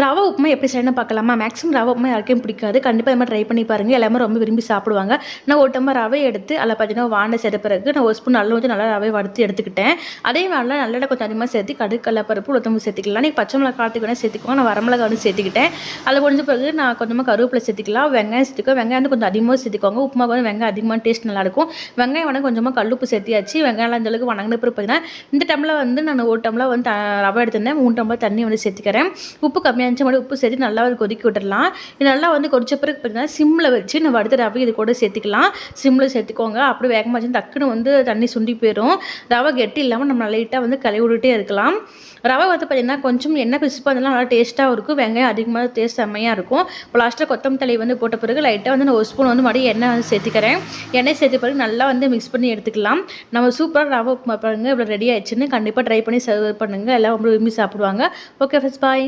ரவை உப்புமா எப்படி செய்யணும்னு பார்க்கலாமா? மேக்ஸிமம் ரவை உப்புமா யாருக்கும் பிடிக்காது. கண்டிப்பாக இது மாதிரி ட்ரை பண்ணி பாருங்கள். எல்லாமே ரொம்ப விரும்பி சாப்பிடுவாங்க. நான் ஒரு டம்ளர் ரவை எடுத்து அதில் பார்த்தீங்கன்னா வாண்டை சேர்த்த பிறகு நான் ஒரு ஸ்பூன் நல்ல ஊற்றி நல்லா ரவை வறுத்து எடுத்துக்கிட்டேன். அதே மாதிரிலாம் நல்லெண்ணெய் கொஞ்சம் அதிகமாக சேர்த்து கடுகு, கடலைப்பருப்பு, உளுத்தம்பருப்பு சேர்த்துக்கலாம். நீங்கள் பச்சை மிளகா காரத்துக்கு வேணால் சேர்த்துக்கோங்க. நான் வரமிளகா வந்து சேர்த்துக்கிட்டேன். அதில் கொஞ்சம் பிறகு நான் கொஞ்சமாக கருவேப்பிலை சேர்த்துக்கலாம். வெங்காயம் சேர்த்துக்கோ. வெங்காயம் வந்து கொஞ்சம் அதிகமாக சேர்த்துக்கோங்க. உப்புமாவுக்கு வந்து வெங்காயம் அதிகமாக டேஸ்ட் நல்லாயிருக்கும். வெங்காயம் வேணால் கொஞ்சமாக கல்லுப்பு சேர்த்தியாச்சு. வெங்காயம் அந்த அளவுக்கு வணங்கின பிறகு பார்த்தீங்கன்னா இந்த டம்ளர் வந்து நான் ஒரு டம்ளர் வந்து ரவை எடுத்திருந்தேன். 3 டம்ளர் தண்ணி வந்து சேர்த்துக்கிறேன். உப்பு கம்மியாக இருந்துச்சு, மறுபடியும் உப்பு சேர்த்து நல்லா கொதிக்க விட்டுடலாம். இது நல்லா வந்து கொதிச்ச பிறகு பார்த்தீங்கன்னா சிம்மில் வச்சு நம்ம அடுத்த ரவை இது கூட சேர்த்துக்கலாம். சிம்மில் சேர்த்துக்கோங்க. அப்படி வேகமாக வச்சு டக்குன்னு வந்து தண்ணி சுண்டி போயிடும். ரவை கெட்டி இல்லாமல் நம்ம லைட்டாக வந்து கழுவி விட்டுட்டே இருக்கலாம். ரவை வந்து பார்த்திங்கன்னா கொஞ்சம் எண்ணெய் பிசுப்பாக இருந்தாலும் நல்லா டேஸ்ட்டாக இருக்கும். வெங்காயம் அதிகமாக டேஸ்ட் செம்மையாக இருக்கும். இப்போ லாஸ்ட்டாக கொத்தமல்லி தழை வந்து போட்ட பிறகு லைட்டாக வந்து நான் ஒரு ஸ்பூன் வந்து மறுபடியும் எண்ணெய் வந்து சேர்த்துக்கிறேன். எண்ணெய் சேர்த்த பிறகு நல்லா வந்து மிக்ஸ் பண்ணி எடுத்துக்கலாம். நம்ம சூப்பராக ரவை உப்புமா பாருங்கள் இவ்வளோ ரெடி ஆயிடுச்சுன்னு. கண்டிப்பாக ட்ரை பண்ணி சர்வ் பண்ணுங்கள். எல்லாம் ரொம்ப விரும்பி சாப்பிடுவாங்க. ஓகே ஃப்ரெண்ட்ஸ், பாய்.